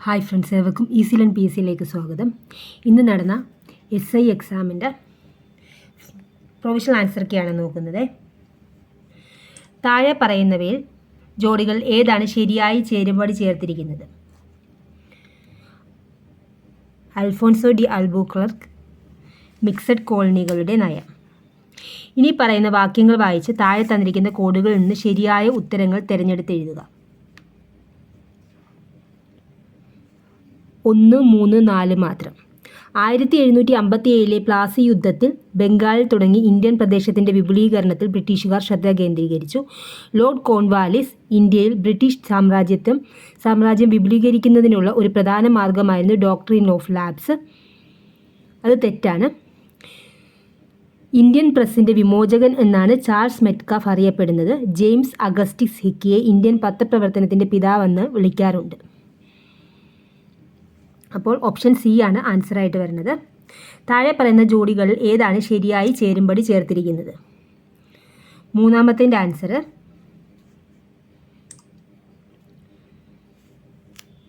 Hi friends, ഏവർക്കും easy learn P S സിയിലേക്ക് സ്വാഗതം. ഇന്ന് നടന്ന SI എക്സാമിൻ്റെ പ്രൊവിഷണൽ ആൻസറൊക്കെയാണ് നോക്കുന്നത്. താഴെ പറയുന്നവയിൽ ജോഡികൾ ഏതാണ് ശരിയായി ചേരുംപടി ചേർത്തിരിക്കുന്നത്? അൽഫോൺസോ ഡി അൽബുക്വർക്ക് മിക്സഡ് കോളനികളുടെ നയം. ഇനി പറയുന്ന വാക്യങ്ങൾ വായിച്ച് താഴെ തന്നിരിക്കുന്ന കോഡുകളിൽ നിന്ന് ശരിയായ ഉത്തരങ്ങൾ തിരഞ്ഞെടുത്ത് എഴുതുക. 1, 3, 4 മാത്രം. 1757 പ്ലാസി യുദ്ധത്തിൽ ബംഗാളിൽ തുടങ്ങി ഇന്ത്യൻ പ്രദേശത്തിൻ്റെ വിപുലീകരണത്തിൽ ബ്രിട്ടീഷുകാർ ശ്രദ്ധ കേന്ദ്രീകരിച്ചു. ലോർഡ് കോൺവാലിസ് ഇന്ത്യയിൽ ബ്രിട്ടീഷ് സാമ്രാജ്യം വിപുലീകരിക്കുന്നതിനുള്ള ഒരു പ്രധാന മാർഗമായിരുന്നു ഡോക്ട്രിൻ ഓഫ് ലാബ്സ്. അത് തെറ്റാണ്. ഇന്ത്യൻ പ്രസിൻ്റെ വിമോചകൻ എന്നാണ് ചാൾസ് മെറ്റ്കാഫ് അറിയപ്പെടുന്നത്. ജെയിംസ് അഗസ്റ്റിസ് ഹിക്കിയെ ഇന്ത്യൻ പത്രപ്രവർത്തനത്തിൻ്റെ പിതാവെന്ന് വിളിക്കാറുണ്ട്. അപ്പോൾ ഓപ്ഷൻ സി ആണ് ആൻസറായിട്ട് വരുന്നത്. താഴെ പറയുന്ന ജോഡികളിൽ ഏതാണ് ശരിയായി ചേരുംപടി ചേർത്തിരിക്കുന്നത്? മൂന്നാമത്തിൻ്റെ ആൻസർ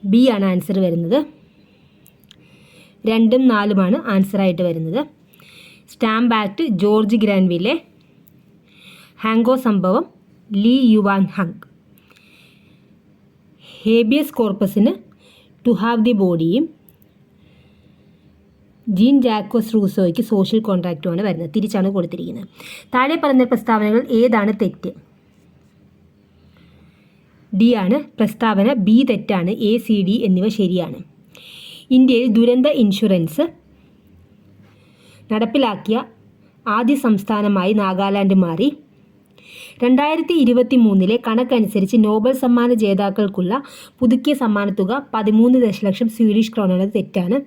ബി ആണ് ആൻസർ വരുന്നത്. 2ഉം 4ഉമാണ് ആൻസറായിട്ട് വരുന്നത്. Stamp act George Grenville. ഹാങ്കോ സംഭവം ലീ യുവാൻ ഹങ്. ഹേബിയസ് കോർപ്പസിന് ടു ഹാവ് ദി ബോഡിയും ജീൻ ജാക്കോസ് റൂസോയ്ക്ക് സോഷ്യൽ കോൺട്രാക്റ്റുമാണ് വരുന്നത്. തിരിച്ചാണ് കൊടുത്തിരിക്കുന്നത്. താഴെ പറഞ്ഞ പ്രസ്താവനകൾ ഏതാണ് തെറ്റ്? ഡി ആണ് പ്രസ്താവന. ബി തെറ്റാണ്. എ, സി, ഡി എന്നിവ ശരിയാണ്. ഇന്ത്യയിൽ ദുരന്ത ഇൻഷുറൻസ് നടപ്പിലാക്കിയ ആദ്യ സംസ്ഥാനമായി നാഗാലാൻഡ് മാറി. 2023 കണക്കനുസരിച്ച് നോബൽ സമ്മാന ജേതാക്കൾക്കുള്ള പുതുക്കിയ സമ്മാനത്തുക 13 ദശലക്ഷം സ്വീഡിഷ് ക്രോണാണ്. തെറ്റാണ്.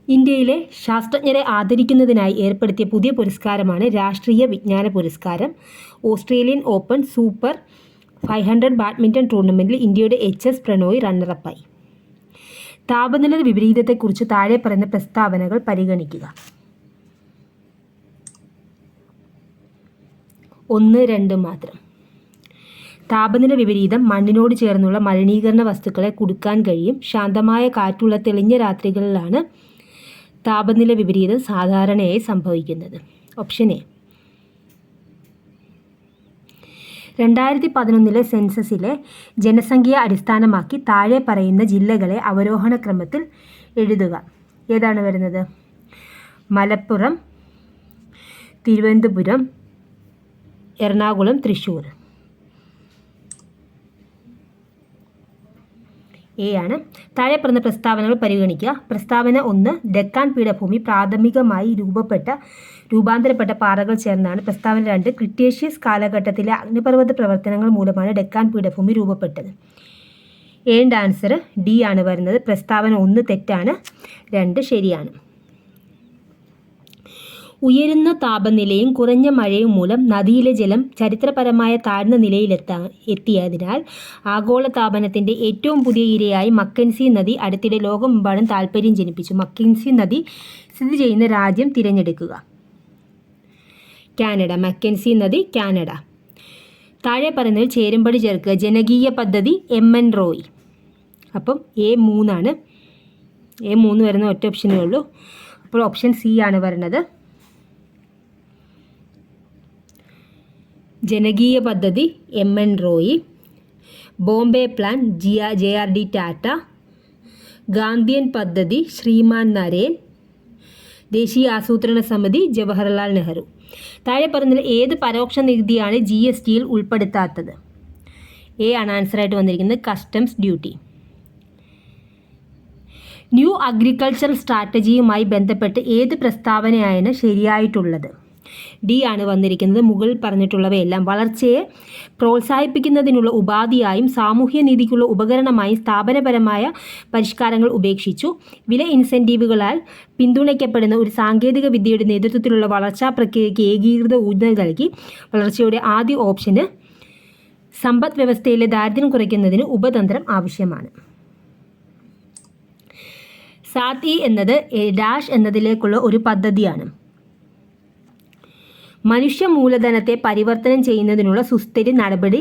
ഇന്ത്യയിലെ ശാസ്ത്രജ്ഞരെ ആദരിക്കുന്നതിനായി ഏർപ്പെടുത്തിയ പുതിയ പുരസ്കാരമാണ് രാഷ്ട്രീയ വിജ്ഞാന പുരസ്കാരം. ഓസ്ട്രേലിയൻ ഓപ്പൺ സൂപ്പർ 500 ബാഡ്മിൻ്റൺ ടൂർണമെൻറ്റിൽ ഇന്ത്യയുടെ HS പ്രണോയ് റണ്ണറപ്പായി. താപനില വിപരീതത്തെക്കുറിച്ച് താഴെ പറയുന്ന പ്രസ്താവനകൾ പരിഗണിക്കുക. 1, 2 മാത്രം. താപനില വിപരീതം മണ്ണിനോട് ചേർന്നുള്ള മലിനീകരണ വസ്തുക്കളെ കുടുക്കാൻ കഴിയും. ശാന്തമായ കാറ്റുള്ള തെളിഞ്ഞ രാത്രികളിലാണ് താപനില വിപരീതം സാധാരണയായി സംഭവിക്കുന്നത്. Option A. 2011 സെൻസസിലെ ജനസംഖ്യയെ അടിസ്ഥാനമാക്കി താഴെ പറയുന്ന ജില്ലകളെ അവരോഹണ ക്രമത്തിൽ എഴുതുക. ഏതാണ് വരുന്നത്? മലപ്പുറം, തിരുവനന്തപുരം, എറണാകുളം, തൃശ്ശൂർ. എ ആണ്. താഴെ പറഞ്ഞ പ്രസ്താവനകൾ പരിഗണിക്കുക. പ്രസ്താവന 1 ഡെക്കാൻ പീഠഭൂമി പ്രാഥമികമായി രൂപാന്തരപ്പെട്ട പാറകൾ ചേർന്നാണ്. പ്രസ്താവന 2 ക്രിട്ടേഷ്യസ് കാലഘട്ടത്തിലെ അഗ്നിപർവ്വത പ്രവർത്തനങ്ങൾ മൂലമാണ് ഡെക്കാൻ പീഠഭൂമി രൂപപ്പെട്ടത്. ഏൻ്റെ ആൻസർ ഡി ആണ് വരുന്നത്. പ്രസ്താവന 1 തെറ്റാണ്. 2 ശരിയാണ്. ഉയരുന്ന താപനിലയും കുറഞ്ഞ മഴയും മൂലം നദിയിലെ ജലം ചരിത്രപരമായ താഴ്ന്ന നിലയിലെത്തിയതിനാൽ ആഗോളതാപനത്തിൻ്റെ ഏറ്റവും പുതിയ ഇരയായി മക്കൻസി നദി അടുത്തിടെ ലോകമെമ്പാടും താൽപ്പര്യം ജനിപ്പിച്ചു. മക്കൻസി നദി സ്ഥിതി ചെയ്യുന്ന രാജ്യം തിരഞ്ഞെടുക്കുക. കാനഡ. മക്കൻസി നദി കാനഡ. താഴെ പറയുന്നതിൽ ചേരുംപടി ചേർക്കുക. ജനകീയ പദ്ധതി MN റോയ്. അപ്പം A3 ആണ്. A3 വരുന്ന ഒറ്റ ഓപ്ഷനേ ഉള്ളൂ. അപ്പോൾ ഓപ്ഷൻ സി ആണ് വരുന്നത്. ജനകീയ പദ്ധതി MN Roy. Bombay plan JRD Tata. Gandhian പദ്ധതി ശ്രീമാൻ നരേൻ. ദേശീയ ആസൂത്രണ സമിതി ജവഹർലാൽ നെഹ്റു. താഴെ പറഞ്ഞതിൽ ഏത് പരോക്ഷ നികുതിയാണ് GSTയിൽ ഉൾപ്പെടുത്താത്തത്? എ ആണ് ആൻസറായിട്ട് വന്നിരിക്കുന്നത്. Customs duty. ന്യൂ അഗ്രികൾച്ചറൽ സ്ട്രാറ്റജിയുമായി ബന്ധപ്പെട്ട് ഏത് പ്രസ്താവനയാണ് ശരിയായിട്ടുള്ളത്? ഡി ആണ് വന്നിരിക്കുന്നത്. മുകളിൽ പറഞ്ഞിട്ടുള്ളവയെല്ലാം വളർച്ചയെ പ്രോത്സാഹിപ്പിക്കുന്നതിനുള്ള ഉപാധിയായും സാമൂഹ്യ നീതിക്കുള്ള ഉപകരണമായും സ്ഥാപനപരമായ പരിഷ്കാരങ്ങൾ ഉപേക്ഷിച്ചു. വില ഇൻസെൻറ്റീവുകളാൽ പിന്തുണയ്ക്കപ്പെടുന്ന ഒരു സാങ്കേതിക വിദ്യയുടെ നേതൃത്വത്തിലുള്ള വളർച്ചാ പ്രക്രിയയ്ക്ക് ഏകീകൃത ഊന്നൽ നൽകി. വളർച്ചയുടെ ആദ്യ ഓപ്ഷന് സമ്പദ് വ്യവസ്ഥയിലെ ദാരിദ്ര്യം കുറയ്ക്കുന്നതിന് ഉപതന്ത്രം ആവശ്യമാണ്. സാത്തി എന്നത് ഡാഷ് എന്നതിലേക്കുള്ള ഒരു പദ്ധതിയാണ്. മനുഷ്യ മൂലധനത്തെ പരിവർത്തനം ചെയ്യുന്നതിനുള്ള സുസ്ഥിര നടപടി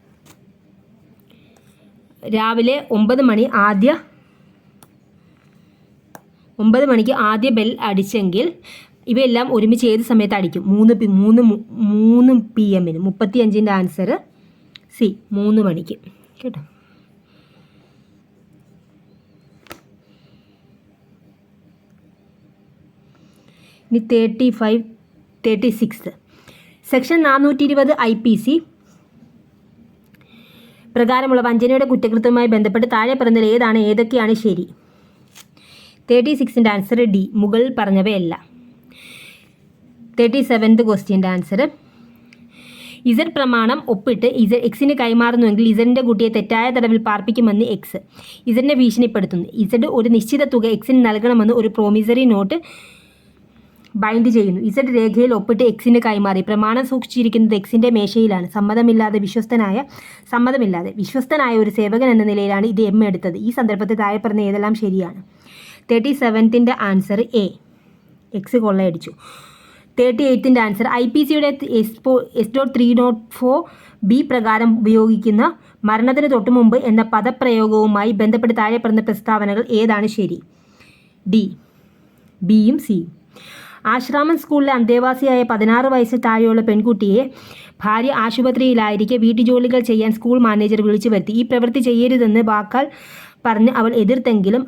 രാവിലെ 9 മണിക്ക് ആദ്യ ബെൽ അടിച്ചെങ്കിൽ ഇവയെല്ലാം ഒരുമിച്ച് ഏത് സമയത്ത് അടിക്കും? 3 PM 35ൻ്റെ ആൻസർ സി 3 മണിക്ക് കേട്ടോ. ഇനി 36 സെക്ഷൻ 420 IPC പ്രകാരമുള്ള വഞ്ചനയുടെ കുറ്റകൃത്യവുമായി ബന്ധപ്പെട്ട് താഴെ പറയുന്നതിൽ ഏതൊക്കെയാണ് ശരി? 36ൻ്റെ ആൻസർ ഡി, മുകളിൽ പറഞ്ഞവയല്ല. 37th ക്വസ്റ്റ്യൻ്റെ ആൻസർ, ഇസഡ് പ്രമാണം ഒപ്പിട്ട് എക്സിന് കൈമാറുന്നുവെങ്കിൽ ഇസഡിൻ്റെ കുട്ടിയെ തെറ്റായ തടവിൽ പാർപ്പിക്കുമെന്ന് എക്സ് ഇസഡിനെ ഭീഷണിപ്പെടുത്തുന്നു. ഇസഡ് ഒരു നിശ്ചിത തുക എക്സിന് നൽകണമെന്ന് ഒരു പ്രോമിസറി നോട്ട് ബൈൻഡ് ചെയ്യുന്നു. ഇസഡ് രേഖയിൽ ഒപ്പിട്ട് എക്സിന് കൈമാറി. പ്രമാണം സൂക്ഷിച്ചിരിക്കുന്നത് എക്സിൻ്റെ മേശയിലാണ്. സമ്മതമില്ലാതെ വിശ്വസ്തനായ ഒരു സേവകൻ എന്ന നിലയിലാണ് ഇത് എം എടുത്തത്. ഈ സന്ദർഭത്തിൽ താഴെ പറഞ്ഞ ഏതെല്ലാം ശരിയാണ്? 37ൻ്റെ ആൻസർ എ, എക്സ് കൊള്ളയടിച്ചു. 38ൻ്റെ ആൻസർ, IPCയുടെ S.304B പ്രകാരം ഉപയോഗിക്കുന്ന മരണത്തിന് തൊട്ടുമുമ്പ് എന്ന പദപ്രയോഗവുമായി ബന്ധപ്പെട്ട് താഴെ പറഞ്ഞ പ്രസ്താവനകൾ ഏതാണ് ശരി? ഡി, ബിയും സിയും. ആശ്രാമം സ്കൂളിലെ അന്തേവാസിയായ 16 വയസ്സിൽ താഴെയുള്ള പെൺകുട്ടിയെ ഭാര്യ ആശുപത്രിയിലായിരിക്കെ വീട്ടുജോലികൾ ചെയ്യാൻ സ്കൂൾ മാനേജർ വിളിച്ചു വരുത്തി. ഈ പ്രവൃത്തി ചെയ്യരുതെന്ന് വാക്കാൽ പറഞ്ഞ് അവൾ എതിർത്തെങ്കിലും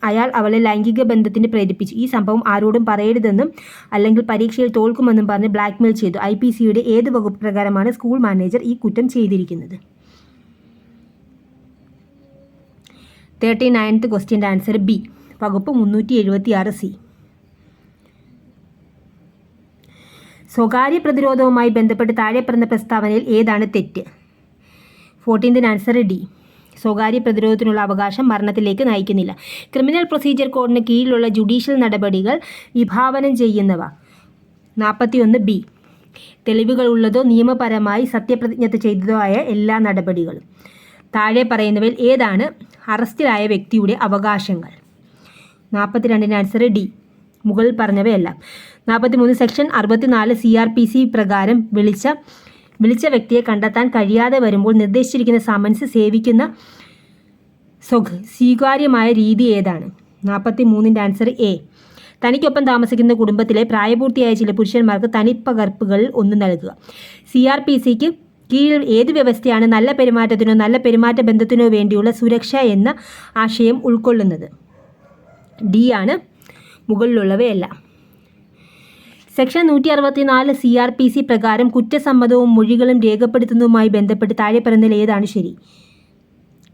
അയാൾ അവളെ ലൈംഗിക ബന്ധത്തിന് പ്രേരിപ്പിച്ചു. ഈ സംഭവം ആരോടും പറയരുതെന്നും അല്ലെങ്കിൽ പരീക്ഷയിൽ തോൽക്കുമെന്നും പറഞ്ഞ് ബ്ലാക്ക്മെയിൽ ചെയ്തു. IPCയുടെ ഏത് വകുപ്പ് പ്രകാരമാണ് സ്കൂൾ മാനേജർ ഈ കുറ്റം ചെയ്തിരിക്കുന്നത്? 39th ക്വസ്റ്റ്യൻ്റെ ആൻസർ ബി, വകുപ്പ് 376C. സ്വകാര്യ പ്രതിരോധവുമായി ബന്ധപ്പെട്ട് താഴെ പറഞ്ഞ പ്രസ്താവനയിൽ ഏതാണ് തെറ്റ്? 14th ആൻസർ ഡി, സ്വകാര്യ പ്രതിരോധത്തിനുള്ള അവകാശം മരണത്തിലേക്ക് നയിക്കുന്നില്ല. ക്രിമിനൽ പ്രൊസീജിയർ കോഡിന് കീഴിലുള്ള ജുഡീഷ്യൽ നടപടികൾ വിഭാവനം ചെയ്യുന്നവ. 41 ബി, തെളിവുകളുള്ളതോ നിയമപരമായി സത്യപ്രതിജ്ഞ ചെയ്തതോ ആയ എല്ലാ നടപടികളും. താഴെ പറയുന്നവയിൽ ഏതാണ് അറസ്റ്റിലായ വ്യക്തിയുടെ അവകാശങ്ങൾ? 42ൻ്റെ ആൻസർ ഡി, മുകളിൽ പറഞ്ഞവയെല്ലാം. 43 സെക്ഷൻ 64 CRPC പ്രകാരം വിളിച്ച വ്യക്തിയെ കണ്ടെത്താൻ കഴിയാതെ വരുമ്പോൾ നിർദ്ദേശിച്ചിരിക്കുന്ന സമൻസ് സേവിക്കുന്ന സ്വീകാര്യമായ രീതി ഏതാണ്? 43ൻ്റെ ആൻസർ എ, തനിക്കൊപ്പം താമസിക്കുന്ന കുടുംബത്തിലെ പ്രായപൂർത്തിയായ ചില പുരുഷന്മാർക്ക് തനിപ്പകർപ്പുകളിൽ ഒന്ന് നൽകുക. CRPCക്ക് കീഴിൽ ഏത് വ്യവസ്ഥയാണ് നല്ല പെരുമാറ്റത്തിനോ നല്ല പെരുമാറ്റ ബന്ധത്തിനോ വേണ്ടിയുള്ള സുരക്ഷ എന്ന ആശയം ഉൾക്കൊള്ളുന്നത്? ഡി ആണ്, മുകളിലുള്ളവയല്ല. സെക്ഷൻ 164 CRPC പ്രകാരം കുറ്റസമ്മതവും മൊഴികളും രേഖപ്പെടുത്തുന്നതുമായി ബന്ധപ്പെട്ട് താഴെ പറയുന്നതിൽ ഏതാണ് ശരി?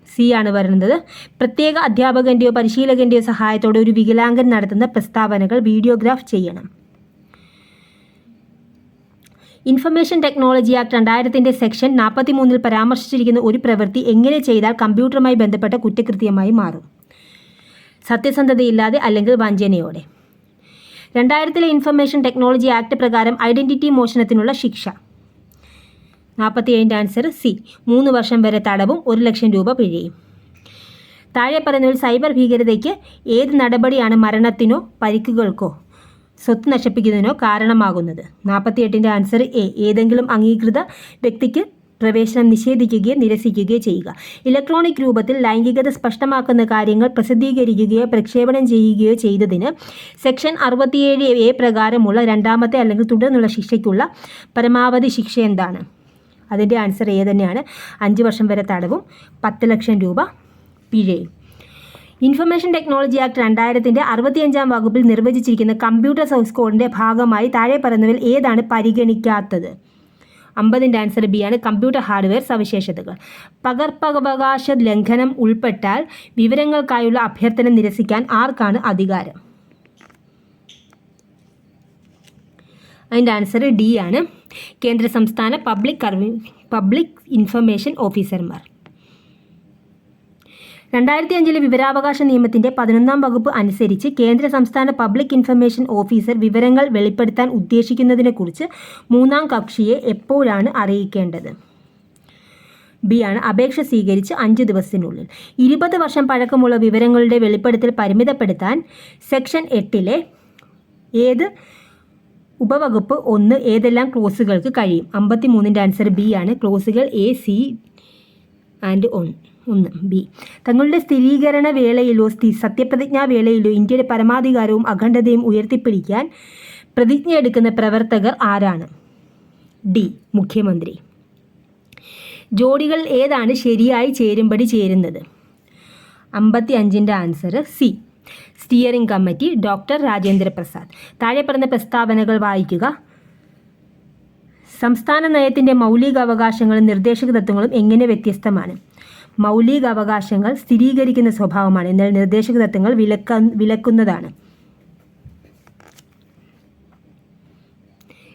സി ആണ് പറയുന്നത്. പ്രത്യേക അധ്യാപകൻ്റെയോ പരിശീലകൻ്റെയോ സഹായത്തോടെ ഒരു വികലാംഗൻ നടത്തുന്ന പ്രസ്താവനകൾ വീഡിയോഗ്രാഫ് ചെയ്യണം. ഇൻഫർമേഷൻ ടെക്നോളജി ആക്ട് 2000ൻ്റെ സെക്ഷൻ 43 പരാമർശിച്ചിരിക്കുന്ന ഒരു പ്രവൃത്തി എങ്ങനെ ചെയ്താൽ കമ്പ്യൂട്ടറുമായി ബന്ധപ്പെട്ട കുറ്റകൃത്യമായി മാറും? സത്യസന്ധതയില്ലാതെ അല്ലെങ്കിൽ വഞ്ചനയോടെ. 2000 ഇൻഫർമേഷൻ ടെക്നോളജി ആക്ട് പ്രകാരം ഐഡൻറ്റിറ്റി മോഷണത്തിനുള്ള ശിക്ഷ. 47ൻ്റെ ആൻസർ സി, 3 വർഷം വരെ തടവും 1 ലക്ഷം രൂപ പിഴയും. താഴെ പറയുന്നതിൽ സൈബർ ഭീകരതയ്ക്ക് ഏത് നടപടിയാണ് മരണത്തിനോ പരിക്കുകൾക്കോ സ്വത്ത് നശിപ്പിക്കുന്നതിനോ കാരണമാകുന്നത്? 48ൻ്റെ ആൻസർ എ, ഏതെങ്കിലും അംഗീകൃത വ്യക്തിക്ക് പ്രവേശനം നിഷേധിക്കുകയോ നിരസിക്കുകയോ ചെയ്യുക. ഇലക്ട്രോണിക് രൂപത്തിൽ ലൈംഗികത സ്പഷ്ടമാക്കുന്ന കാര്യങ്ങൾ പ്രസിദ്ധീകരിക്കുകയോ പ്രക്ഷേപണം ചെയ്യുകയോ ചെയ്തതിന് സെക്ഷൻ 67A പ്രകാരമുള്ള രണ്ടാമത്തെ അല്ലെങ്കിൽ തുടർന്നുള്ള ശിക്ഷയ്ക്കുള്ള പരമാവധി ശിക്ഷ എന്താണ്? അതിൻ്റെ ആൻസർ എ തന്നെയാണ്, 5 വർഷം വരെ തടവും 10 ലക്ഷം രൂപ പിഴയും. ഇൻഫർമേഷൻ ടെക്നോളജി ആക്ട് 2000ൻ്റെ 65-ാം വകുപ്പിൽ നിർവചിച്ചിരിക്കുന്ന കമ്പ്യൂട്ടർ സോഴ്സ് കോഡിൻ്റെ ഭാഗമായി താഴെ പറയുന്നവയിൽ ഏതാണ് പരിഗണിക്കാത്തത്? 50ൻ്റെ ആൻസർ ബി ആണ്, കമ്പ്യൂട്ടർ ഹാർഡ്വെയർ സവിശേഷതകൾ. പകർപ്പവകാശ ലംഘനം ഉൾപ്പെട്ടാൽ വിവരങ്ങൾക്കായുള്ള അഭ്യർത്ഥന നിരസിക്കാൻ ആർക്കാണ് അധികാരം? അതിൻ്റെ ആൻസർ ഡി ആണ്, കേന്ദ്ര സംസ്ഥാന പബ്ലിക് ഇൻഫർമേഷൻ ഓഫീസർമാർ. 2005 വിവരാവകാശ നിയമത്തിൻ്റെ 11-ാം വകുപ്പ് അനുസരിച്ച് കേന്ദ്ര സംസ്ഥാന പബ്ലിക് ഇൻഫർമേഷൻ ഓഫീസർ വിവരങ്ങൾ വെളിപ്പെടുത്താൻ ഉദ്ദേശിക്കുന്നതിനെക്കുറിച്ച് 3-ാം കക്ഷിയെ എപ്പോഴാണ് അറിയിക്കേണ്ടത്? ബി ആണ്, അപേക്ഷ സ്വീകരിച്ച് 5 ദിവസത്തിനുള്ളിൽ. 20 വർഷം പഴക്കമുള്ള വിവരങ്ങളുടെ വെളിപ്പെടുത്തൽ പരിമിതപ്പെടുത്താൻ സെക്ഷൻ 8-ലെ ഏത് ഉപവകുപ്പ് 1 ഏതെല്ലാം ക്ലോസുകൾക്ക് കഴിയും? 53ൻ്റെ ആൻസർ ബി ആണ്, ക്ലോസുകൾ എ, സി, ആൻഡ് ഒന്ന് ബി. തങ്ങളുടെ സ്ഥിരീകരണ വേളയിലോ സത്യപ്രതിജ്ഞാ വേളയിലോ ഇന്ത്യയുടെ പരമാധികാരവും അഖണ്ഡതയും ഉയർത്തിപ്പിടിക്കാൻ പ്രതിജ്ഞയെടുക്കുന്ന പ്രവർത്തകർ ആരാണ്? ഡി. മുഖ്യമന്ത്രി. ജോഡികൾ ഏതാണ് ശരിയായി ചേരുംപടി ചേരുന്നത്? 55ൻ്റെ answer C. Steering committee, doctor Rajendra Prasad. താഴെ പറഞ്ഞ പ്രസ്താവനകൾ വായിക്കുക. സംസ്ഥാന നയത്തിൻ്റെ മൗലിക അവകാശങ്ങളും നിർദ്ദേശക തത്വങ്ങളും എങ്ങനെ വ്യത്യസ്തമാണ്? മൗലിക അവകാശങ്ങൾ സ്ഥിരീകരിക്കുന്ന സ്വഭാവമാണ്, എന്നാൽ നിർദ്ദേശക തത്വങ്ങൾ വിലക്കുന്നതാണ്.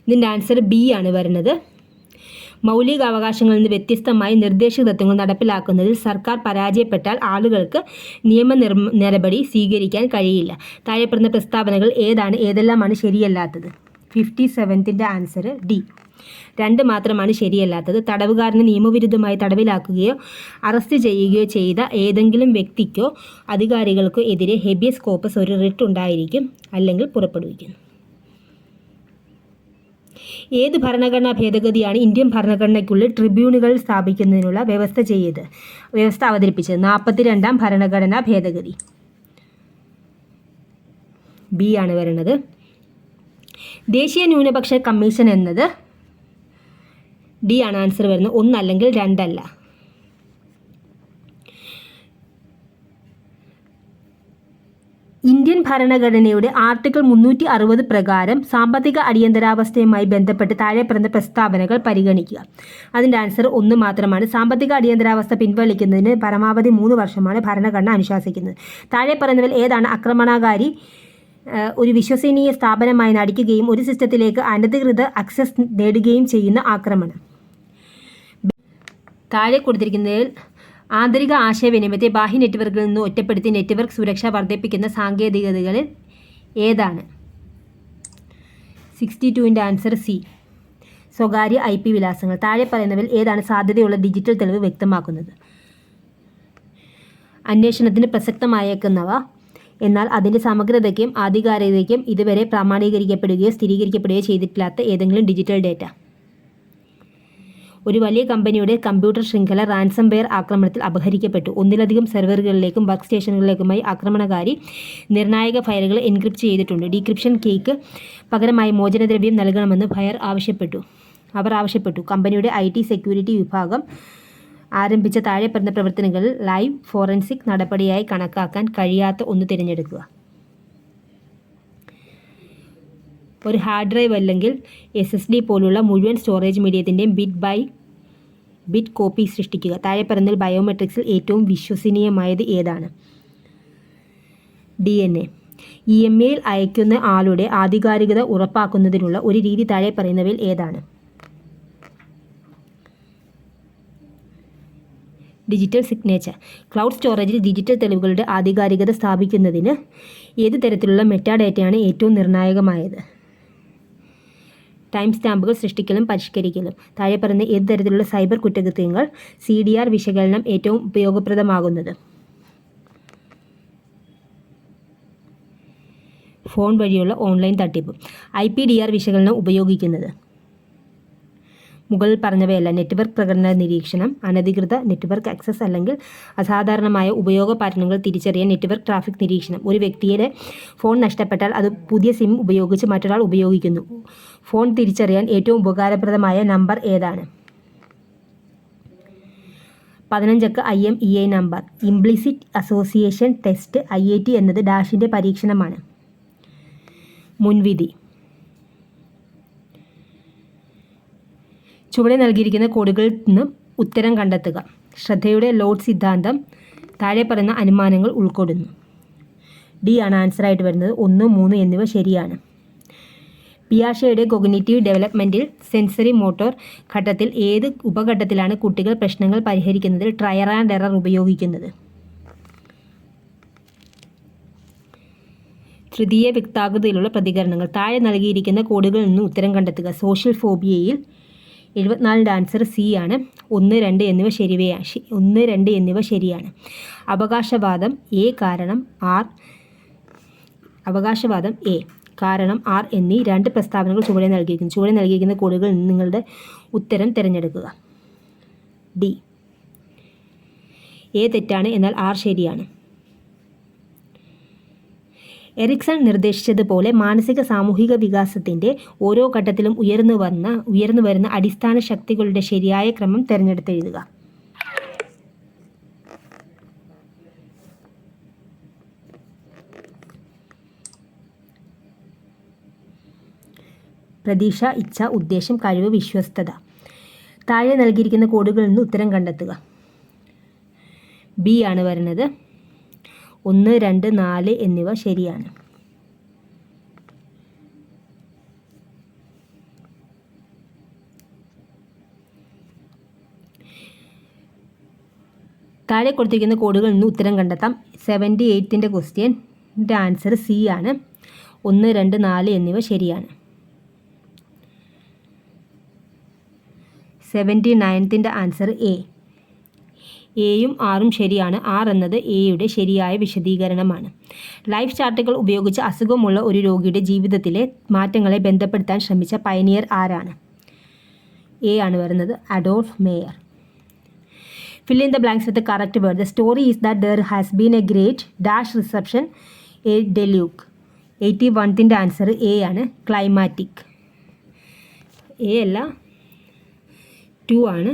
ഇതിൻ്റെ ആൻസർ ബി ആണ് വരുന്നത്. മൗലിക അവകാശങ്ങളിൽ നിന്ന് വ്യത്യസ്തമായി നിർദ്ദേശക തത്വങ്ങൾ നടപ്പിലാക്കുന്നതിൽ സർക്കാർ പരാജയപ്പെട്ടാൽ ആളുകൾക്ക് നിയമ നടപടി സ്വീകരിക്കാൻ കഴിയില്ല. താഴെ പറഞ്ഞ പ്രസ്താവനകൾ ഏതെല്ലാമാണ് ശരിയല്ലാത്തത്? 57ൻ്റെ ആൻസർ ഡി. 2 മാത്രമാണ് ശരിയല്ലാത്തത്. തടവുകാരനെ നിയമവിരുദ്ധമായി തടവിലാക്കുകയോ അറസ്റ്റ് ചെയ്യുകയോ ചെയ്ത ഏതെങ്കിലും വ്യക്തിക്കോ അധികാരികൾക്കോ എതിരെ ഹെബിയസ് കോർപ്പസ് ഒരു റിട്ട് ഉണ്ടായിരിക്കും, അല്ലെങ്കിൽ പുറപ്പെടുവിക്കുന്നു. ഏത് ഭരണഘടനാ ഭേദഗതിയാണ് ഇന്ത്യൻ ഭരണഘടനയ്ക്കുള്ളിൽ ട്രിബ്യൂണലുകൾ സ്ഥാപിക്കുന്നതിനുള്ള വ്യവസ്ഥ അവതരിപ്പിച്ചത്? 42ാം ഭരണഘടനാ ഭേദഗതി. ബി ആണ് വരുന്നത്. ദേശീയ ന്യൂനപക്ഷ കമ്മീഷൻ എന്നത് ഡി ആണ് ആൻസർ വരുന്നത്. 1 അല്ലെങ്കിൽ 2 അല്ല. ഇന്ത്യൻ ഭരണഘടനയുടെ ആർട്ടിക്കിൾ 360 പ്രകാരം സാമ്പത്തിക അടിയന്തരാവസ്ഥയുമായി ബന്ധപ്പെട്ട് താഴെ പറയുന്ന പ്രസ്താവനകൾ പരിഗണിക്കുക. അതിൻ്റെ ആൻസർ 1 മാത്രമാണ്. സാമ്പത്തിക അടിയന്തരാവസ്ഥ പിൻവലിക്കുന്നതിന് പരമാവധി 3 വർഷമാണ് ഭരണഘടന അനുശാസിക്കുന്നത്. താഴെ പറയുന്നതിൽ ഏതാണ് ആക്രമണകാരി ഒരു വിശ്വസനീയ സ്ഥാപനമായി നടിക്കുകയും ഒരു സിസ്റ്റത്തിലേക്ക് അനധികൃത ആക്സസ് നേടുകയും ചെയ്യുന്ന ആക്രമണം? താഴെ കൊടുത്തിരിക്കുന്നതിൽ ആന്തരിക ആശയവിനിമയത്തെ ബാഹ്യ നെറ്റ്വർക്കിൽ നിന്ന് ഒറ്റപ്പെടുത്തി നെറ്റ്വർക്ക് സുരക്ഷ വർദ്ധിപ്പിക്കുന്ന സാങ്കേതികതകളിൽ ഏതാണ്? 62ൻ്റെ ആൻസർ സി. സ്വകാര്യ IP വിലാസങ്ങൾ. താഴെ പറയുന്നവയിൽ ഏതാണ് സാധ്യതയുള്ള ഡിജിറ്റൽ തെളിവ് വ്യക്തമാക്കുന്നത്? അന്വേഷണത്തിന് പ്രസക്തമായേക്കുന്നവ, എന്നാൽ അതിൻ്റെ സമഗ്രതയ്ക്കും ആധികാരികതയ്ക്കും ഇതുവരെ പ്രാമാണീകരിക്കപ്പെടുകയോ സ്ഥിരീകരിക്കപ്പെടുകയോ ചെയ്തിട്ടില്ലാത്ത ഏതെങ്കിലും ഡിജിറ്റൽ ഡേറ്റ. ഒരു വലിയ കമ്പനിയുടെ കമ്പ്യൂട്ടർ ശൃംഖല റാൻസംവെയർ ആക്രമണത്തിൽ അപഹരിക്കപ്പെട്ടു. ഒന്നിലധികം സെർവറുകളിലേക്കും വർക്ക് സ്റ്റേഷനുകളിലേക്കുമായി ആക്രമണകാരി നിർണായക ഫയലുകൾ എൻക്രിപ്റ്റ് ചെയ്തിട്ടുണ്ട്. ഡീക്രിപ്ഷൻ കീക്ക് പകരമായി മോചനദ്രവ്യം നൽകണമെന്ന് അവർ ആവശ്യപ്പെട്ടു. കമ്പനിയുടെ IT സെക്യൂരിറ്റി വിഭാഗം ആരംഭിച്ച താഴെ പറഞ്ഞ പ്രവർത്തനങ്ങളിൽ ലൈവ് ഫോറൻസിക് നടപടിയായി കണക്കാക്കാൻ കഴിയാത്ത ഒന്ന് തിരഞ്ഞെടുക്കുക. ഒരു ഹാർഡ് ഡ്രൈവ് അല്ലെങ്കിൽ SSD പോലുള്ള മുഴുവൻ സ്റ്റോറേജ് മീഡിയത്തിൻ്റെയും ബിറ്റ് കോപ്പി സൃഷ്ടിക്കുക. താഴെ പറയുന്നതിൽ ബയോമെട്രിക്സിൽ ഏറ്റവും വിശ്വസനീയമായത് ഏതാണ്? DNA. EMEയിൽ അയക്കുന്ന ആളുടെ ആധികാരികത ഉറപ്പാക്കുന്നതിനുള്ള ഒരു രീതി താഴെ പറയുന്നവയിൽ ഏതാണ്? Digital signature. ക്ലൗഡ് സ്റ്റോറേജിൽ ഡിജിറ്റൽ തെളിവുകളുടെ ആധികാരികത സ്ഥാപിക്കുന്നതിന് ഏത് തരത്തിലുള്ള മെറ്റാഡേറ്റയാണ് ഏറ്റവും നിർണായകമായത്? ടൈം സ്റ്റാമ്പുകൾ സൃഷ്ടിക്കലും പരിഷ്കരിക്കലും. താഴെ പറയുന്ന ഏത് തരത്തിലുള്ള സൈബർ കുറ്റകൃത്യങ്ങൾ CDR വിശകലനം ഏറ്റവും ഉപയോഗപ്രദമാകുന്നത്? ഫോൺ വഴിയുള്ള ഓൺലൈൻ തട്ടിപ്പ്. IPDR വിശകലനം ഉപയോഗിക്കുന്നത്? മുകളിൽ പറഞ്ഞവയല്ല. നെറ്റ്വർക്ക് പ്രകടന നിരീക്ഷണം, അനധികൃത നെറ്റ്വർക്ക് ആക്സസ് അല്ലെങ്കിൽ അസാധാരണമായ ഉപയോഗ പാറ്റേണുകൾ തിരിച്ചറിയാൻ നെറ്റ്വർക്ക് ട്രാഫിക് നിരീക്ഷണം. ഒരു വ്യക്തിയുടെ ഫോൺ നഷ്ടപ്പെട്ടാൽ അത് പുതിയ സിം ഉപയോഗിച്ച് മറ്റൊരാൾ ഉപയോഗിക്കുന്നു. ഫോൺ തിരിച്ചറിയാൻ ഏറ്റവും ഉപകാരപ്രദമായ നമ്പർ ഏതാണ്? 15 IMEI number. Implicit association test IAT എന്നത് ഡാഷിൻ്റെ പരീക്ഷണമാണ്. മുൻവിധി. ചുവടെ നൽകിയിരിക്കുന്ന കോഡുകളിൽ നിന്ന് ഉത്തരം കണ്ടെത്തുക. ശ്രദ്ധയുടെ ലോഡ് സിദ്ധാന്തം താഴെ പറയുന്ന അനുമാനങ്ങൾ ഉൾക്കൊള്ളുന്നു. ഡി ആണ് ആൻസറായിട്ട് വരുന്നത്. 1, 3 എന്നിവ ശരിയാണ്. പിയാഷെയുടെ കൊഗ്നിറ്റീവ് ഡെവലപ്മെൻറ്റിൽ സെൻസറി മോട്ടോർ ഘട്ടത്തിൽ ഏത് ഉപഘട്ടത്തിലാണ് കുട്ടികൾ പ്രശ്നങ്ങൾ പരിഹരിക്കുന്നതിൽ ട്രയൽ ആൻഡ് എറർ ഉപയോഗിക്കുന്നത്? തൃതീയ വ്യക്താകൃതിയിലുള്ള പ്രതികരണങ്ങൾ. താഴെ നൽകിയിരിക്കുന്ന കോഡുകളിൽ നിന്ന് ഉത്തരം കണ്ടെത്തുക. സോഷ്യൽ ഫോബിയയിൽ 74ൻ്റെ ആൻസർ സി ആണ്. 1, 2 എന്നിവ ശരിയാണ്. അവകാശവാദം എ കാരണം ആർ എന്നീ 2 പ്രസ്താവനകൾ ചുവടെ നൽകിയിരിക്കുന്നു. ചുവടെ നൽകിയിരിക്കുന്ന കോഡുകളിൽ നിന്ന് നിങ്ങളുടെ ഉത്തരം തിരഞ്ഞെടുക്കുക. ഡി. എ തെറ്റാണ്, എന്നാൽ ആർ ശരിയാണ്. എറിക്സൺ നിർദ്ദേശിച്ചതുപോലെ മാനസിക സാമൂഹിക വികാസത്തിൻ്റെ ഓരോ ഘട്ടത്തിലും ഉയർന്നു വരുന്ന അടിസ്ഥാന ശക്തികളുടെ ശരിയായ ക്രമം തിരഞ്ഞെടുത്തെഴുതുക. പ്രതീക്ഷ, ഇച്ഛ, ഉദ്ദേശം, കഴിവ്, വിശ്വസ്തത. താഴെ നൽകിയിരിക്കുന്ന കോഡുകളിൽ നിന്ന് ഉത്തരം കണ്ടെത്തുക. ബി ആണ് വരുന്നത്. 1, 2, 4 എന്നിവ ശരിയാണ്. താഴെ കൊടുത്തിരിക്കുന്ന കോഡുകളിൽ നിന്ന് ഉത്തരം കണ്ടെത്താം. 78ൻ്റെ ക്വസ്റ്റ്യൻ്റെ ആൻസർ സി ആണ്. 1, 2, 4 എന്നിവ ശരിയാണ്. 79ൻ്റെ ആൻസർ എ. എയും ആറും ശരിയാണ്. ആർ എന്നത് എയുടെ ശരിയായ വിശദീകരണമാണ്. ലൈഫ് ചാർട്ടുകൾ ഉപയോഗിച്ച് അസുഖമുള്ള ഒരു രോഗിയുടെ ജീവിതത്തിലെ മാറ്റങ്ങളെ ബന്ധപ്പെടുത്താൻ ശ്രമിച്ച പയനിയർ ആരാണ്? എ ആണ് വരുന്നത്. Adolf mayor. Fill in the blanks with the correct word. The story is that there has been a great dash reception, a deluge. 81ൻ്റെ ആൻസർ എ ആണ്. ക്ലൈമാറ്റിക്. എ അല്ല, 2 ആണ്.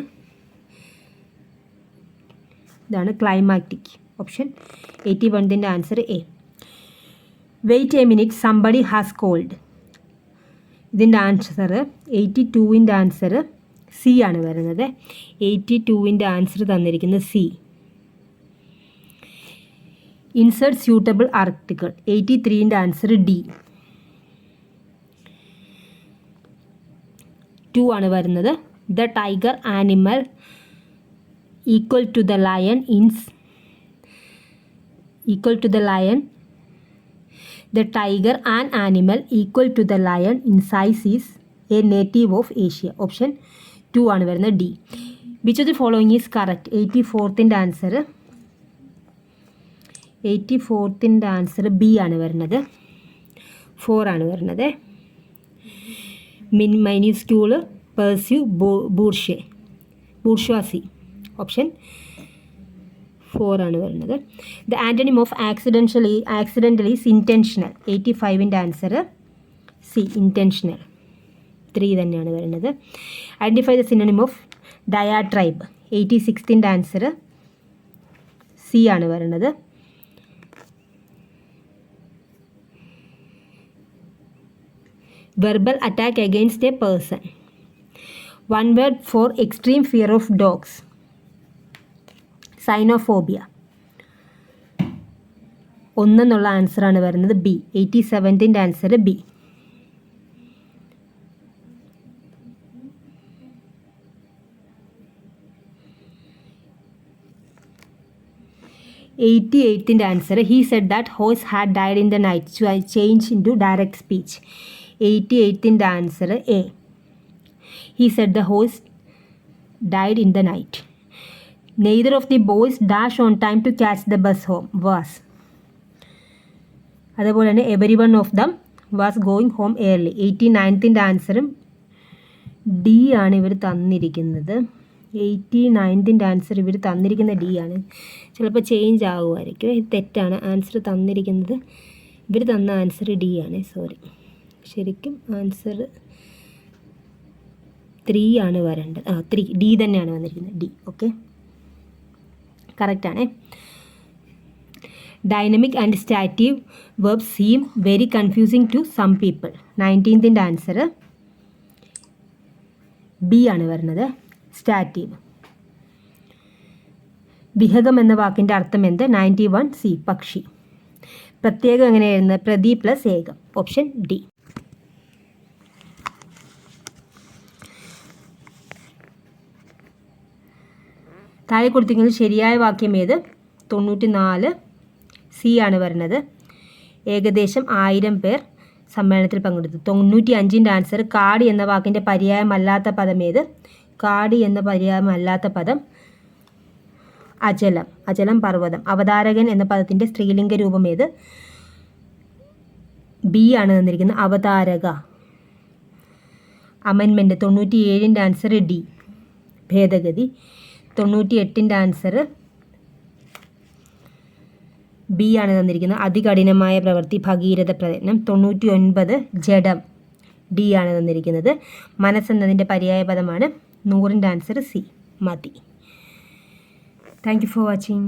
ഇതാണ് ക്ലൈമാറ്റിക്. ഓപ്ഷൻ 81ൻ്റെ answer A. Wait a minute, somebody has called. ഇതിൻ്റെ answer 82ൻ്റെ answer C ആണ് വരുന്നത്. 82ൻ്റെ ആൻസർ തന്നിരിക്കുന്നത് സി. Insert suitable article. 83ൻ്റെ ആൻസർ ഡി. 2 ആണ് വരുന്നത്. The tiger animal equal to the lion The tiger, an animal equal to the lion in size, is a native of Asia. Option 2 ആണ് വരുന്നത്. ഡി. Which of the following is correct? 84ൻ്റെ answer B ആണ് വരുന്നത്. 4 ആണ് വരുന്നത്. മൈന്യൂസ്ക്യൂള്, pursue, bourgeoisie. Option 4 ആണ് വരുന്നത്. The antonym of accidental is intentional. 85ൻ്റെ ആൻസർ സി, ഇൻറ്റൻഷണൽ. 3 തന്നെയാണ് വരുന്നത്. Identify the synonym of diatribe. 86ൻ്റെ ആൻസർ സി ആണ് വരുന്നത്. Verbal attack against a person. One word for extreme fear of dogs. Cynophobia. 1 എന്നുള്ള ആൻസറാണ് വരുന്നത് ബി. 87ൻ്റെ ആൻസർ ബി. ൻ്റെ answer he said that horse had died in the night to change into direct speech. 88ൻ്റെ answer A. He said the horse died in the night. Neither of the boys dashed on time to catch the bus home. അതുപോലെ തന്നെ every one of them was going home early. 89ൻ്റെ ആൻസറും D ആണ് ഇവർ തന്നിരിക്കുന്നത്. 89ൻ്റെ answer ഇവർ തന്നിരിക്കുന്ന D ആണ്. ചിലപ്പോൾ ചേഞ്ച് ആകുമായിരിക്കും. ഇത് തെറ്റാണ്. ആൻസർ തന്നിരിക്കുന്നത് ഇവർ തന്ന ആൻസർ ഡി ആണ്. സോറി, ശരിക്കും ആൻസർ 3 ആണ് വരേണ്ടത്. 3 ഡി തന്നെയാണ് വന്നിരിക്കുന്നത്. ഡി. ഓക്കെ, കറക്റ്റാണേ. Dynamic and stative verbs seem very confusing to some people. 19ൻ്റെ ആൻസർ ബി ആണ് വരുന്നത്. സ്റ്റാറ്റീവ്. വിഹകം എന്ന വാക്കിൻ്റെ അർത്ഥം എന്ത്? 91 സി, പക്ഷി. പ്രത്യേകം എങ്ങനെയായിരുന്നു? പ്രതി പ്ലസ് ഏകം. Option D. താഴെ കൊടുത്തിരിക്കുന്നത് ശരിയായ വാക്യം ഏത്? 94 സി ആണ് വരുന്നത്. ഏകദേശം 1000 പേർ സമ്മേളനത്തിൽ പങ്കെടുത്തു. 95ൻ്റെ ആൻസർ കാടി എന്ന വാക്കിൻ്റെ പര്യായമല്ലാത്ത പദം ഏത്? കാടി എന്ന പര്യായമല്ലാത്ത പദം അചലം. അചലം പർവ്വതം. അവതാരകൻ എന്ന പദത്തിൻ്റെ സ്ത്രീലിംഗ രൂപം ഏത്? ബി ആണ് തന്നിരിക്കുന്നത്. അവതാരക. അമെൻമെൻറ്റ്. 97ൻ്റെ ആൻസർ ഡി, ഭേദഗതി. 98ൻ്റെ ആൻസർ ബി ആണ് തന്നിരിക്കുന്നത്. അതികഠിനമായ പ്രവൃത്തി ഭഗീരഥ പ്രയത്നം. 99 ജഡം. ഡി ആണ് തന്നിരിക്കുന്നത്. മനസ്സെന്നതിൻ്റെ പര്യായ പദമാണ്. 100ൻ്റെ ആൻസർ സി, മതി. Thank you for watching.